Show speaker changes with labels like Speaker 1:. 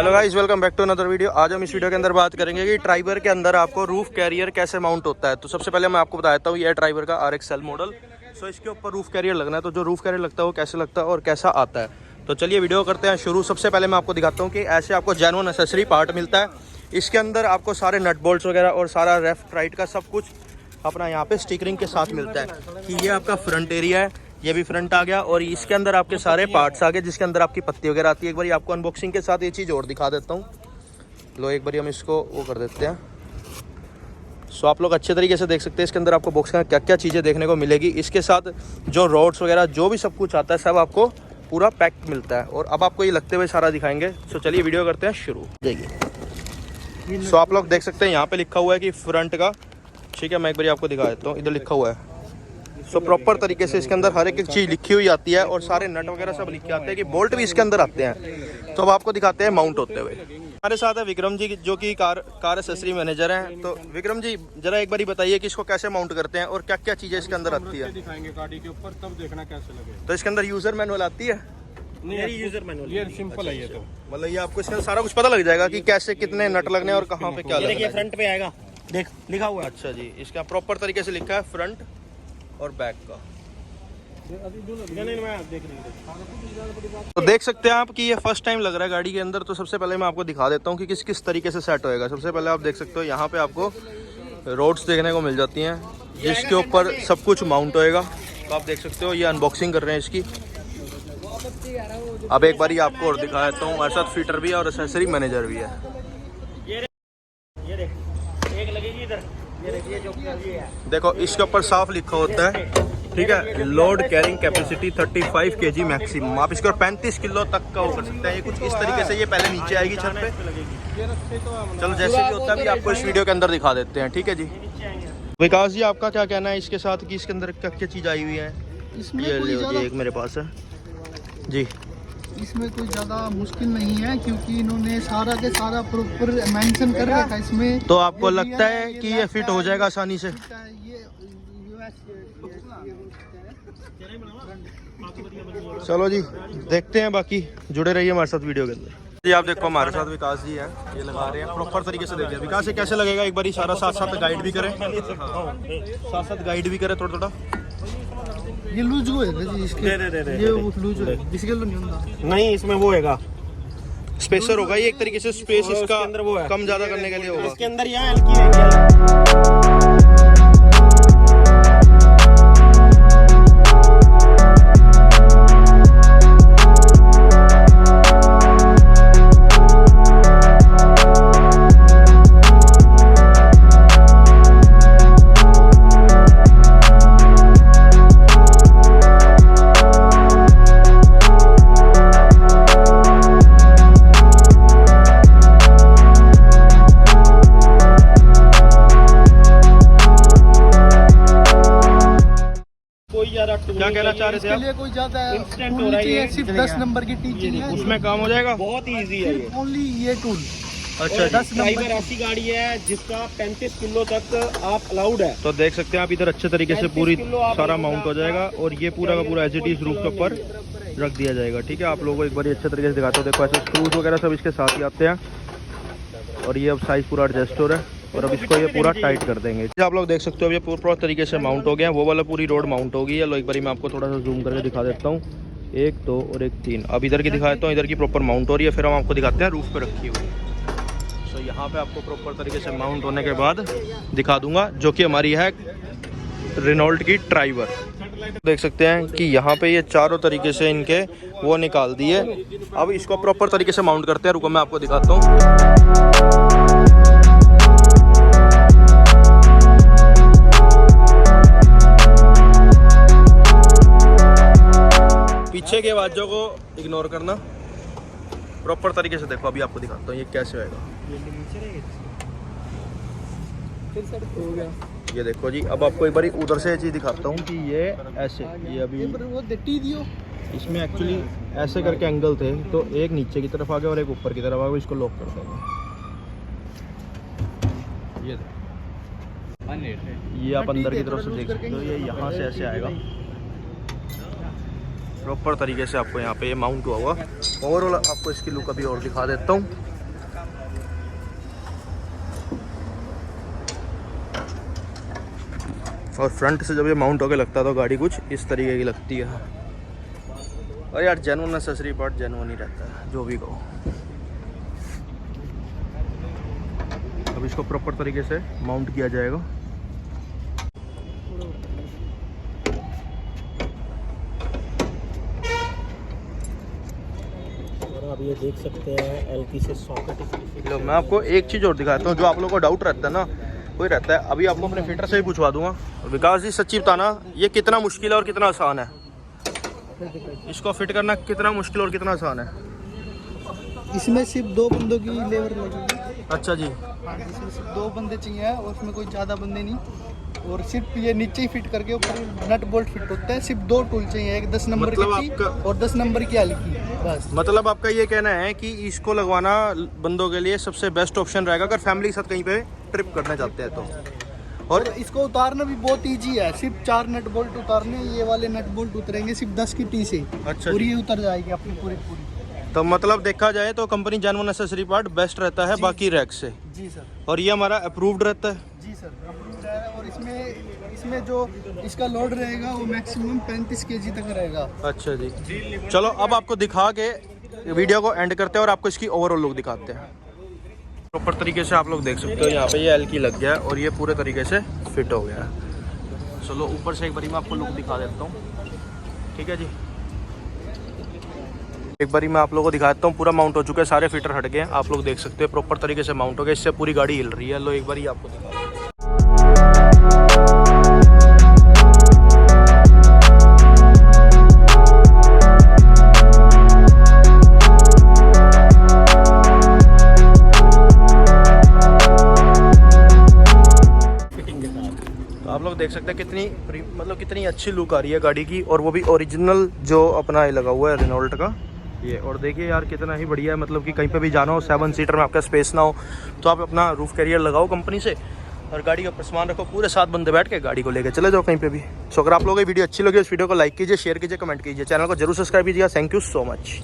Speaker 1: Hello guys, welcome back to another video. आज हम इस वीडियो के अंदर बात करेंगे कि ट्राइबर के अंदर आपको रूफ कैरियर कैसे माउंट होता है। तो सबसे पहले मैं आपको बता देता हूँ, ये है ट्राइबर का RXL मॉडल। सो इसके ऊपर रूफ कैरियर लगना है। तो जो रूफ कैरियर लगता है वो कैसे लगता है और कैसा आता है, तो चलिए वीडियो करते हैं शुरू। सबसे पहले मैं आपको दिखाता हूँ कि ऐसे आपको जेन्युइन एक्सेसरी पार्ट मिलता है। इसके अंदर आपको सारे नट बोल्ट्स वगैरह और सारा लेफ्ट राइट का सब कुछ अपना यहाँ पे स्टिकरिंग के साथ मिलता है। कि ये आपका फ्रंट एरिया है, ये भी फ्रंट आ गया, और इसके अंदर आपके सारे पार्ट्स आ गए जिसके अंदर आपकी पत्ती वगैरह आती है। एक बार आपको अनबॉक्सिंग के साथ ये चीज़ और दिखा देता हूँ। लो एक बार हम इसको वो कर देते हैं। सो आप लोग अच्छे तरीके से देख सकते हैं इसके अंदर आपको बॉक्स में क्या क्या चीज़ें देखने को मिलेगी। इसके साथ जो रोड्स वगैरह जो भी सब कुछ आता है सब आपको पूरा पैक मिलता है। और अब आपको ये लगते हुए सारा दिखाएंगे। सो चलिए वीडियो करते हैं शुरू। देखिए, सो आप लोग देख सकते हैं यहाँ पे लिखा हुआ है कि फ्रंट का, ठीक है। मैं एक बार आपको दिखा देता हूँ, इधर लिखा हुआ है। सो प्रॉपर तरीके से इसके अंदर हर एक चीज़ लिखी हुई आती है और सारे नट वगैरह सब लिखे आते हैं कि बोल्ट भी इसके अंदर आते हैं। तो अब आपको दिखाते हैं माउंट होते हुए। हमारे साथ है विक्रम जी जो कि कार एक्सेसरी मैनेजर हैं। तो विक्रम जी जरा एक बार बताइए कि इसको कैसे माउंट करते हैं और क्या क्या चीज़ें इसके अंदर आती है।
Speaker 2: दिखाएंगे गाड़ी के ऊपर, तब देखना कैसे लगे।
Speaker 1: तो इसके अंदर यूजर मैनुअल आती है।
Speaker 2: नहीं, यूजर मैनुअल ये सिंपल है। ये तो
Speaker 1: मतलब ये आपको इसके अंदर सारा कुछ पता लग जाएगा कि कैसे कितने नट लगने और कहाँ पे क्या लगना
Speaker 2: देखिए
Speaker 1: है।
Speaker 2: फ्रंट पे आएगा, देख लिखा हुआ है।
Speaker 1: अच्छा जी, इसका प्रॉपर तरीके से लिखा है फ्रंट और बैक का। तो देख सकते हैं आप कि ये फर्स्ट टाइम लग रहा है गाड़ी के अंदर। तो सबसे पहले मैं आपको दिखा देता हूँ कि किस किस तरीके से सेट होएगा। सबसे पहले आप देख सकते हो यहाँ पे आपको रोड्स देखने को मिल जाती हैं जिसके ऊपर सब कुछ माउंट होएगा। तो आप देख सकते हो ये अनबॉक्सिंग कर रहे हैं इसकी। अब एक बार आपको और दिखा देता हूँ, हमारे साथ फिटर भी है और एक्सेसरी मैनेजर भी है।
Speaker 2: एक लगेगी इधर, ये देखिए जो
Speaker 1: देखो इसके ऊपर साफ लिखा होता है, ठीक है, load carrying capacity 35 kg maximum. आप इसको 35 किलो तक का वो कर सकते हैं। ये कुछ इस तरीके से ये पहले नीचे आएगी छत पे। चलो जैसे भी होता है भी आपको इस वीडियो के अंदर दिखा देते हैं, ठीक है जी। विकास जी आपका क्या कहना है इसके साथ कि इसके अंदर क्या क्या चीज़ आई हुई है। ये एक मेरे पास है जी।
Speaker 3: इसमें कोई ज़्यादा मुश्किल नहीं है क्योंकि इन्होंने सारा के सारा प्रॉपर मेंशन कर रखा है इसमें।
Speaker 1: तो आपको लगता है कि ये फिट हो जाएगा आसानी से। चलो जी देखते हैं, बाकी जुड़े रहिए हमारे साथ वीडियो के अंदर जी। आप देखो हमारे साथ विकास जी हैं, ये लगा रहे हैं प्रॉपर तरीके से। देखिए विकास ये कैसे लगेगा, एक बार सारा साथ साथ गाइड भी करें, साथ साथ गाइड भी करें थोड़ा थोड़ा।
Speaker 3: ये लूज हो है जी इसके, ये लूज है इसके नहीं होता।
Speaker 2: नहीं, इसमें वो होगा,
Speaker 1: स्पेसर होगा ये एक तरीके से। स्पेस इसका
Speaker 2: अंदर वो है,
Speaker 1: कम ज्यादा करने के लिए होगा।
Speaker 2: इसके अंदर यहाँ हल्की है।
Speaker 1: क्या कहना चाह रहे थे
Speaker 3: इसके
Speaker 1: आप?
Speaker 3: लिए कोई ज़्यादा
Speaker 2: इंस्टेंट हो रहा है ये।
Speaker 3: सिर्फ 10 नंबर की टीचिंग है,
Speaker 1: उसमें काम हो जाएगा।
Speaker 2: बहुत इजी है ये।
Speaker 3: ओनली ये टूल।
Speaker 1: अच्छा जी।
Speaker 3: 10 नंबर
Speaker 2: ड्राइवर ऐसी गाड़ी है जिसका 35 किलो तक आप अलाउड है।
Speaker 1: तो देख सकते हैं आप इधर अच्छे तरीके से पूरी सारा माउंट हो जाएगा और ये पूरा का पूरा एज इट इज रूफ के ऊपर रख दिया जाएगा, ठीक है। आप लोगों को एक बार अच्छे तरीके से दिखाते हो। देखो ऐसे स्क्रूज वगैरह सब इसके साथ ही आते हैं और ये अब साइज पूरा एडजस्ट हो रहा है और अब इसको ये पूरा टाइट कर देंगे। आप लोग देख सकते हो अब ये पूरा तरीके से माउंट हो गया। वो वाला पूरी रोड माउंट हो गई है। लो एक बारी मैं आपको थोड़ा सा जूम करके दिखा देता हूँ। 1 2 और 1 3। अब इधर की दिखा देता हूँ, इधर की प्रॉपर माउंट हो रही है। फिर हम आपको दिखाते हैं रूफ पे रखी हुई। सो यहाँ पे आपको प्रॉपर तरीके से माउंट होने के बाद दिखा दूंगा, जो कि हमारी है रेनॉल्ट की ट्राइबर। देख सकते हैं कि यहाँ पे ये चारों तरीके से इनके वो निकाल दिए। अब इसको प्रॉपर तरीके से माउंट करते हैं। रुको मैं आपको दिखाता हूँ। पीछे के आवाज़ों को इग्नोर करना, प्रॉपर तरीके से देखो। अभी आपको दिखाता हूँ ये कैसे होएगा। ये देखो जी। अब आपको एक बार उधर से चीज़ दिखाता हूँ कि ये ऐसे, ये अभी इसमें एक्चुअली ऐसे करके एंगल थे, तो एक नीचे की तरफ आ गया और एक ऊपर की तरफ आ गया। इसको लॉक कर देंगे। ये आप अंदर की तरफ से देख सकते हो, ये यहाँ से ऐसे आएगा। प्रॉपर तरीके से आपको यहाँ पे ये माउंट हुआ हुआ। ओवरऑल आपको इसकी लुक अभी और दिखा देता हूँ। और फ्रंट से जब ये माउंट होकर लगता है तो गाड़ी कुछ इस तरीके की लगती है। और यार जेन्युइन एक्सेसरी पार्ट जेन्युइन ही रहता है जो भी कहो। अब इसको प्रॉपर तरीके से माउंट किया जाएगा।
Speaker 2: और आप ये देख सकते हैं एलकी से सॉकेट।
Speaker 1: लो मैं आपको एक चीज़ और दिखाता हूँ, जो आप लोगों को डाउट रहता है ना वही रहता है। अभी आपको अपने फिटर से ही पूछवा दूंगा। विकास जी सच्ची बताना, ये कितना मुश्किल है और कितना आसान है? इसको फिट करना कितना मुश्किल और कितना आसान है?
Speaker 3: इसमें सिर्फ 2 बंदों की लेबर लगेगी।
Speaker 1: अच्छा जी।
Speaker 3: हाँ, इसमें सिर्फ 2 बंदे चाहिए और उसमें कोई ज़्यादा बंदे नहीं। और सिर्फ ये नीचे ही फिट करके ऊपर नट बोल्ट फिट होता है। सिर्फ 2 टूल चाहिए, एक 10 नंबर
Speaker 1: मतलब
Speaker 3: की
Speaker 1: आपका-
Speaker 3: और 10 नंबर की हल्की, बस।
Speaker 1: मतलब आपका ये कहना है कि इसको लगवाना बंदों के लिए सबसे बेस्ट ऑप्शन रहेगा अगर फैमिली के साथ कहीं पे ट्रिप करना चाहते हैं तो।
Speaker 3: और इसको उतारना भी बहुत इजी है। सिर्फ 4 नट बोल्ट उतारने, ये वाले नट बोल्ट उतरेंगे सिर्फ 10 की टी से।
Speaker 1: अच्छा
Speaker 3: और
Speaker 1: जी।
Speaker 3: ये उतर जाएगी अपनी पूरी।
Speaker 1: तो मतलब देखा जाए तो company genuine accessory part best रहता है बाकी रैक से।
Speaker 3: जी सर।
Speaker 1: और ये हमारा अप्रूव्ड रहता है।
Speaker 3: जी सर, अप्रूव्ड है। और इसमें जो इसका लोड रहेगा वो मैक्सिमम 35 kg तक रहेगा।
Speaker 1: अच्छा जी। चलो अब आपको दिखा के वीडियो को एंड करते हैं और आपको इसकी ओवरऑल लुक दिखाते हैं। प्रॉपर तरीके से आप लोग देख सकते हो यहाँ पे ये एल की लग गया है और ये पूरे तरीके से फिट हो गया है। चलो ऊपर से एक बारी मैं आपको लुक दिखा देता हूँ, ठीक है जी। एक बारी मैं आप लोगों को दिखाता हूँ, पूरा माउंट हो चुका है, सारे फिटर हट गए हैं। आप लोग देख सकते हैं प्रॉपर तरीके से माउंट हो गया, इससे पूरी गाड़ी हिल रही है। लो एक बारी आपको दिखा देता हूँ। आप लोग देख सकते हैं कितनी अच्छी लुक आ रही है गाड़ी की, और वो भी ओरिजिनल जो अपना ये लगा हुआ है रेनॉल्ट का ये। और देखिए यार कितना ही बढ़िया है, मतलब कि कहीं पे भी जाना हो 7 सीटर में आपका स्पेस ना हो तो आप अपना रूफ कैरियर लगाओ कंपनी से और गाड़ी का सामान रखो, पूरे 7 बंदे बैठ के गाड़ी को लेके चले जाओ कहीं पे भी। सो अगर आप लोगों को वीडियो अच्छी लगी, इस वीडियो को लाइक कीजिए, शेयर कीजिए, कमेंट कीजिए, चैनल को जरूर सब्सक्राइब कीजिएगा। Thank you so much.